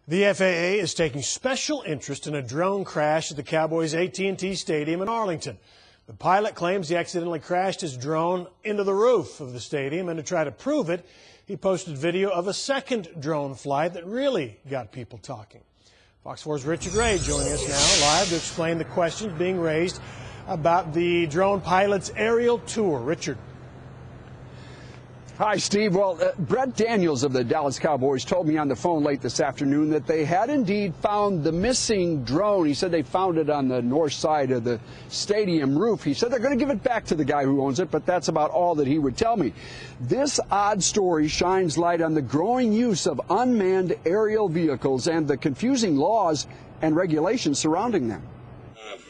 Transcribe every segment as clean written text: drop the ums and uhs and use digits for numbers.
The FAA is taking special interest in a drone crash at the Cowboys' AT&T Stadium in Arlington. The pilot claims he accidentally crashed his drone into the roof of the stadium, and to try to prove it, he posted video of a second drone flight that really got people talking. Fox 4's Richard Ray joining us now live to explain the questions being raised about the drone pilot's aerial tour. Richard. Hi, Steve. Well, Brett Daniels of the Dallas Cowboys told me on the phone late this afternoon that they had indeed found the missing drone. He said they found it on the north side of the stadium roof. He said they're going to give it back to the guy who owns it, but that's about all that he would tell me. This odd story shines light on the growing use of unmanned aerial vehicles and the confusing laws and regulations surrounding them.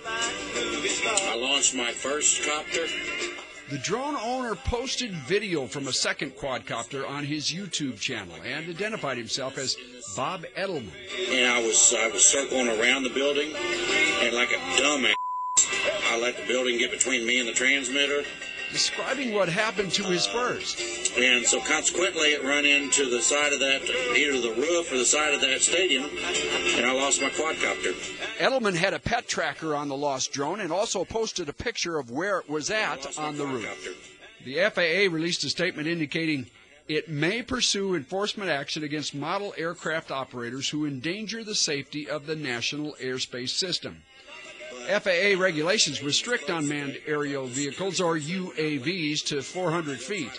I launched my first copter. The drone owner posted video from a second quadcopter on his YouTube channel and identified himself as Bob Edelman. And I was circling around the building, and like a dumbass, I let the building get between me and the transmitter. Describing what happened to his first. And so consequently, it run into the side of that, either the roof or the side of that stadium, and I lost my quadcopter. Edelman had a pet tracker on the lost drone and also posted a picture of where it was at on the roof. The FAA released a statement indicating it may pursue enforcement action against model aircraft operators who endanger the safety of the national airspace system. FAA regulations restrict unmanned aerial vehicles, or UAVs, to 400 feet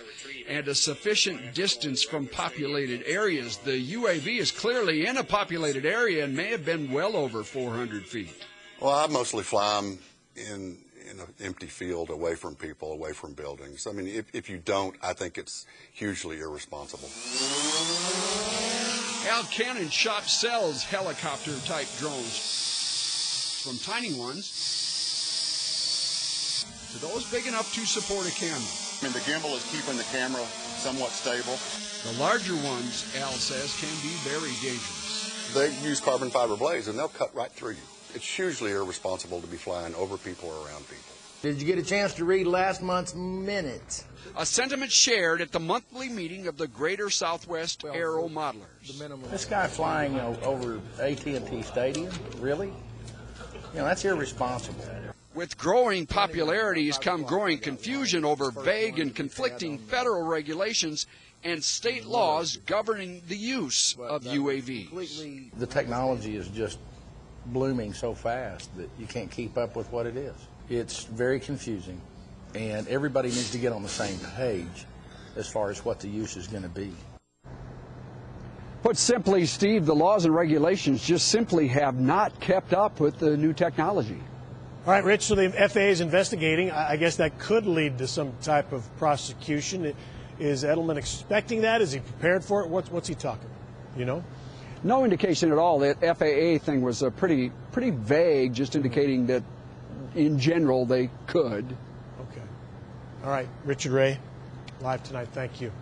and a sufficient distance from populated areas. The UAV is clearly in a populated area and may have been well over 400 feet. Well, I mostly fly them in an empty field, away from people, away from buildings. I mean, if you don't, I think it's hugely irresponsible. Al Cannon's shop sells helicopter-type drones, from tiny ones to those big enough to support a camera. I mean, the gimbal is keeping the camera somewhat stable. The larger ones, Al says, can be very dangerous. They use carbon fiber blades, and they'll cut right through you. It's hugely irresponsible to be flying over people or around people. Did you get a chance to read last month's minutes? A sentiment shared at the monthly meeting of the Greater Southwest Aero Modelers. This guy flying over AT&T Stadium, really? You know, that's irresponsible. With growing popularity has come growing confusion over vague and conflicting federal regulations and state laws governing the use of UAVs. The technology is just blooming so fast that you can't keep up with what it is. It's very confusing, and everybody needs to get on the same page as far as what the use is going to be. Put simply, Steve, the laws and regulations just simply have not kept up with the new technology. All right, Rich, so the FAA is investigating. I guess that could lead to some type of prosecution. Is Edelman expecting that? Is he prepared for it? What's he talking? You know? No indication at all. That FAA thing was pretty vague, just indicating that in general they could. Okay. All right, Richard Ray, live tonight. Thank you.